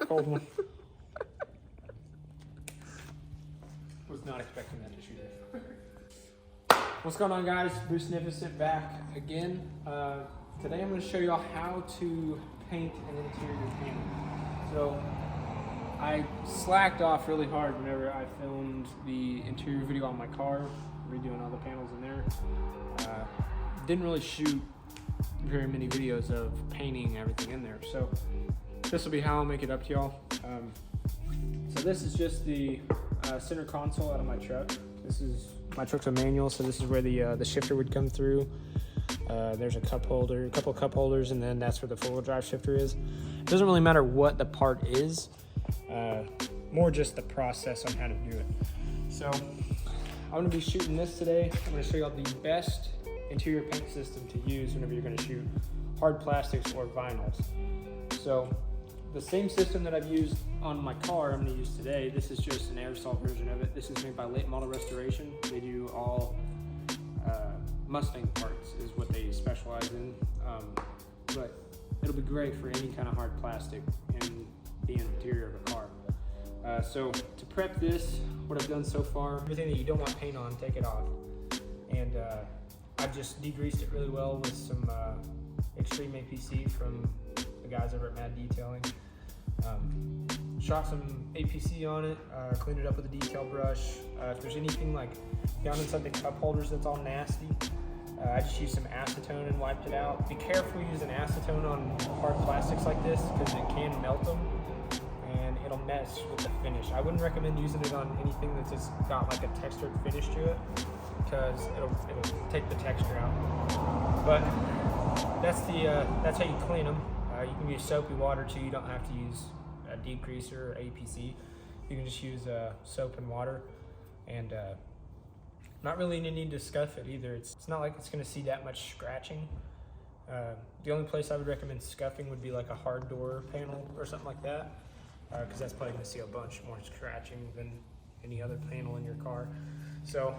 cold one. Was not expecting that to shoot it. What's going on, guys? Brucenificent back again. Today I'm going to show you all how to paint an interior panel. So I slacked off really hard whenever I filmed the interior video on my car, redoing all the panels in there. Didn't really shoot very many videos of painting everything in there. So this will be how I'll make it up to y'all. So this is just the center console out of my truck. My truck's a manual, so this is where the shifter would come through. There's a couple of cup holders, and then that's where the four-wheel drive shifter is. It doesn't really matter what the part is, more just the process on how to do it. So I'm gonna be shooting this today. I'm gonna show you all the best interior paint system to use whenever you're gonna shoot hard plastics or vinyls. So the same system that I've used on my car, I'm gonna use today. This is just an aerosol version of it. This is made by Late Model Restoration. They do all Mustang parts is what they specialize in. But it'll be great for any kind of hard plastic in the interior of a car. So to prep this, what I've done so far, everything that you don't want paint on, take it off. And I've just degreased it really well with some Extreme APC from the guys over at Mad Detailing. Shot some APC on it, cleaned it up with a decal brush. If there's anything like down inside the cup holders that's all nasty, I just used some acetone and wiped it out. Be careful using acetone on hard plastics like this because it can melt them and it'll mess with the finish. I wouldn't recommend using it on anything that's just got like a textured finish to it because it'll take the texture out. But that's how you clean them. You can use soapy water too. You don't have to use a deep greaser or APC. You can just use soap and water, and not really any need to scuff it either. It's not like it's going to see that much scratching. The only place I would recommend scuffing would be like a hard door panel or something like that, because that's probably going to see a bunch more scratching than any other panel in your car. So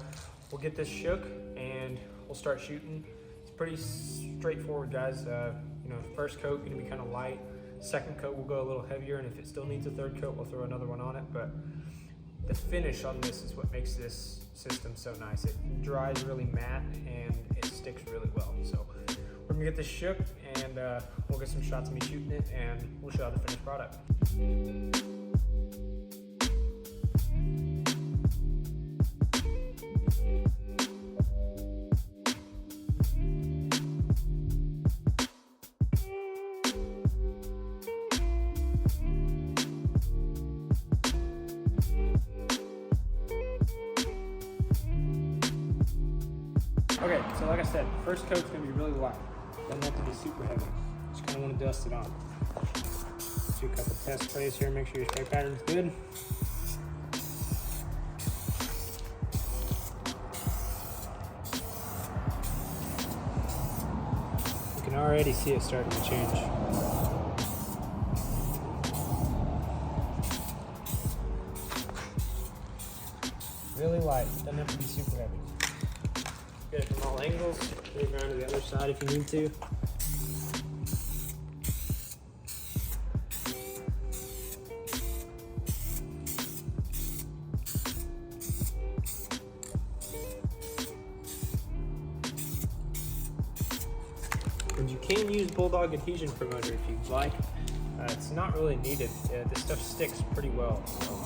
we'll get this shook and we'll start shooting. It's pretty straightforward, guys. First coat gonna be kind of light. Second coat will go a little heavier, and if it still needs a third coat, we'll throw another one on it. But the finish on this is what makes this system so nice. It dries really matte and it sticks really well. So we're gonna get this shook, and we'll get some shots of me shooting it, and we'll show you the finished product. Okay, so like I said, first coat's gonna be really light. Doesn't have to be super heavy. Just kinda wanna dust it on. Do a couple test sprays here, make sure your spray pattern's good. You can already see it starting to change. Really light, doesn't have to be super heavy. Get it from all angles, move around to the other side if you need to. And you can use Bulldog adhesion promoter if you'd like. It's not really needed. This stuff sticks pretty well. So,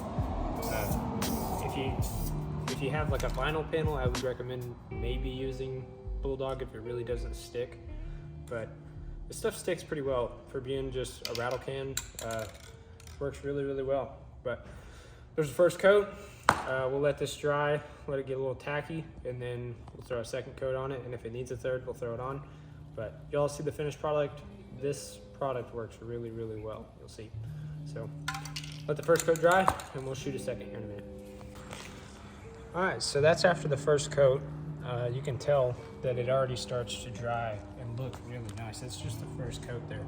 if you have like a vinyl panel, I would recommend maybe using Bulldog if it really doesn't stick. But this stuff sticks pretty well for being just a rattle can. Works really, really well. But there's the first coat. We'll let this dry, let it get a little tacky, and then we'll throw a second coat on it. And if it needs a third, we'll throw it on. But y'all see the finished product. This product works really, really well. You'll see. So let the first coat dry, and we'll shoot a second here in a minute. All right, so that's after the first coat. You can tell that it already starts to dry and look really nice. That's just the first coat there.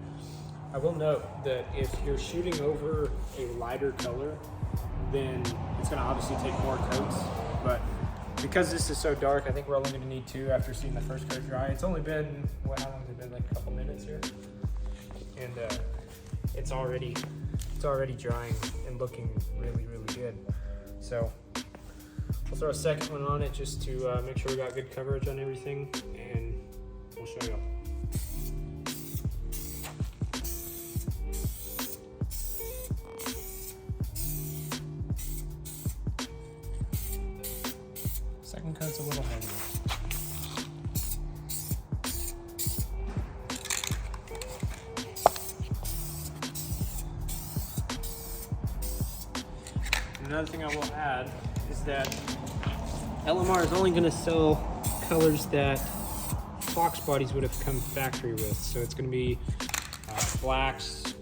I will note that if you're shooting over a lighter color, then it's gonna obviously take more coats. But because this is so dark, I think we're only gonna need 2 after seeing the first coat dry. It's only been, how long has it been? Like a couple minutes here? And it's already it's already drying and looking really, really good. So we'll throw a second one on it just to make sure we got good coverage on everything, and we'll show you. Second coat's a little heavy. Another thing I will add is that LMR is only going to sell colors that Fox bodies would have come factory with. So it's going to be blacks,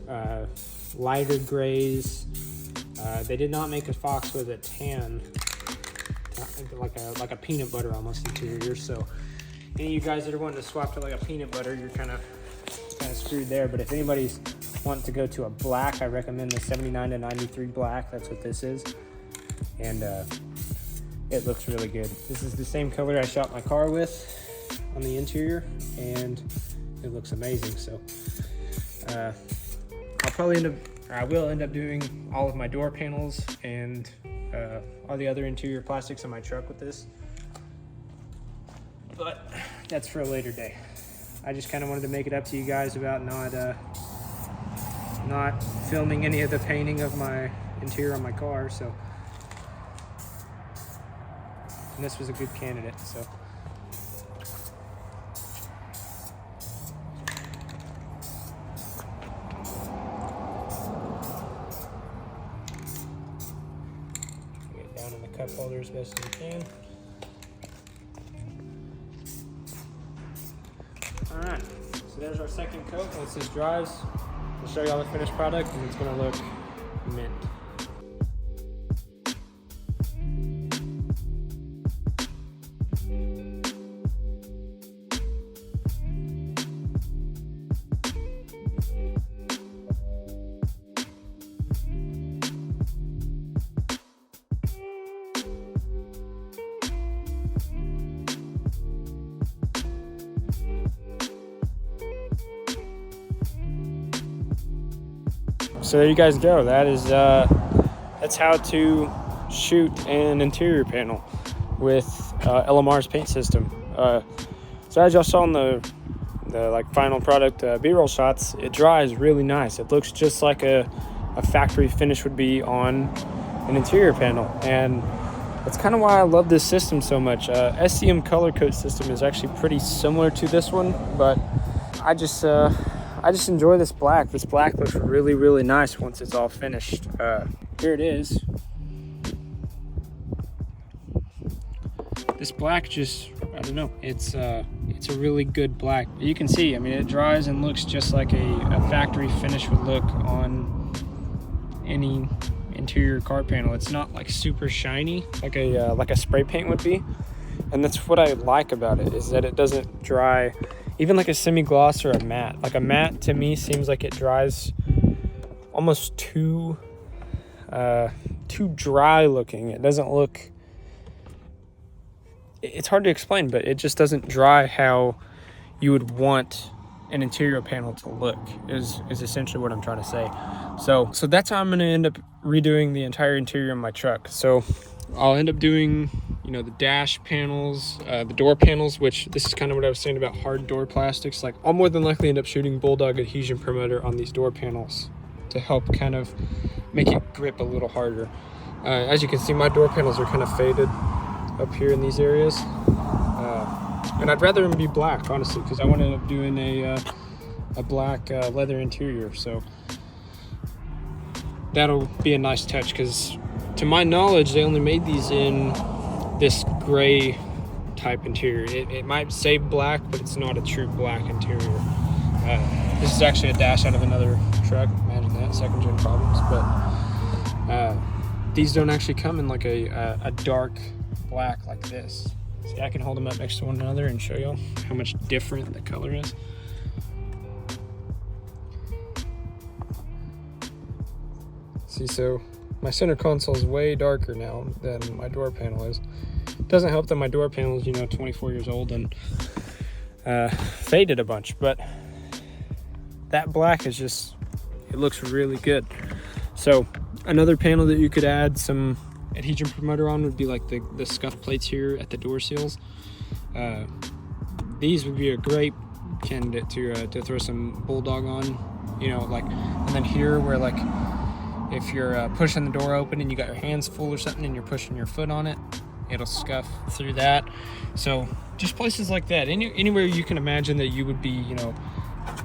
lighter grays. They did not make a Fox with a tan, like a peanut butter almost interior. So any of you guys that are wanting to swap to like a peanut butter, you're kind of screwed there. But if anybody's wanting to go to a black, I recommend the 79 to 93 black. That's what this is, and it looks really good. This is the same color I shot my car with on the interior, and it looks amazing. So I will end up doing all of my door panels and all the other interior plastics on my truck with this, but that's for a later day. I just kind of wanted to make it up to you guys about not filming any of the painting of my interior on my car. So, and this was a good candidate. So. Get down in the cup holder as best as we can. All right, so there's our second coat. Once this dries, we'll show you all the finished product, and it's gonna look mint. So there you guys go. That is that's how to shoot an interior panel with LMR's paint system. So as y'all saw in the like final product B-roll shots, it dries really nice. It looks just like a factory finish would be on an interior panel, and that's kind of why I love this system so much. SCM color coat system is actually pretty similar to this one, but I just enjoy this black. This black looks really, really nice once it's all finished. Here it is. This black just, I don't know, it's a really good black. You can see, I mean, it dries and looks just like a factory finish would look on any interior car panel. It's not like super shiny like a spray paint would be. And that's what I like about it, is that it doesn't dry even like a semi-gloss or a matte. Like a matte to me seems like it dries almost too dry looking. It doesn't look, it's hard to explain, but it just doesn't dry how you would want an interior panel to look, is essentially what I'm trying to say. So that's how I'm going to end up redoing the entire interior of my truck. So I'll end up doing, you know, the dash panels, the door panels, which this is kind of what I was saying about hard door plastics. Like, I'll more than likely end up shooting Bulldog adhesion promoter on these door panels to help kind of make it grip a little harder. As you can see, my door panels are kind of faded up here in these areas. And I'd rather them be black, honestly, because I want to end up doing a black leather interior. So that'll be a nice touch, because to my knowledge, they only made these in this gray type interior. It might say black, but it's not a true black interior. This is actually a dash out of another truck. Imagine that, second gen problems. But these don't actually come in like a dark black like this. See, I can hold them up next to one another and show y'all how much different the color is. See, so my center console is way darker now than my door panel is. It doesn't help that my door panel is, 24 years old and faded a bunch, but that black is just, it looks really good. So another panel that you could add some adhesion promoter on would be like the scuff plates here at the door seals. These would be a great candidate to throw some Bulldog on, you know, like, and then here where like if you're pushing the door open and you got your hands full or something and you're pushing your foot on it, it'll scuff through that. So just places like that, anywhere you can imagine that you would be, you know,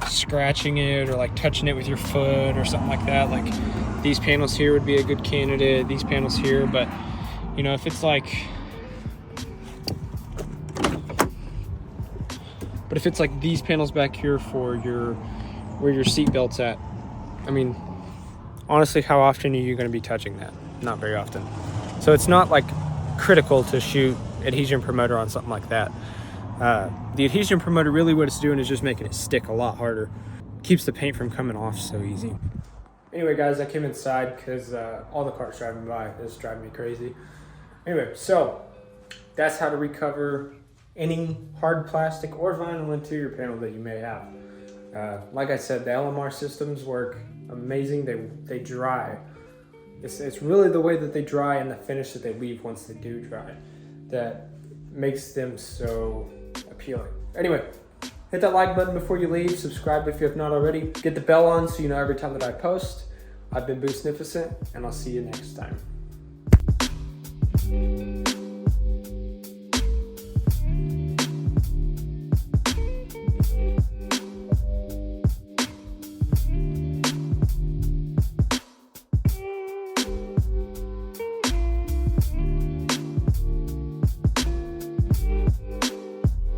scratching it or like touching it with your foot or something like that. Like these panels here would be a good candidate, these panels here. But you know, if it's like, these panels back here for where your seat belt's at, I mean, honestly, how often are you going to be touching that? Not very often. So it's not like critical to shoot adhesion promoter on something like that. The adhesion promoter, really what it's doing is just making it stick a lot harder. Keeps the paint from coming off so easy. Anyway, guys, I came inside because all the cars driving by is driving me crazy. Anyway, so that's how to recover any hard plastic or vinyl interior panel that you may have. Like I said, the LMR systems work amazing. They dry. It's really the way that they dry and the finish that they leave once they do dry that makes them so appealing. Anyway, hit that like button before you leave. Subscribe if you have not already. Get the bell on so you know every time that I post. I've been Boostnificent, and I'll see you next time.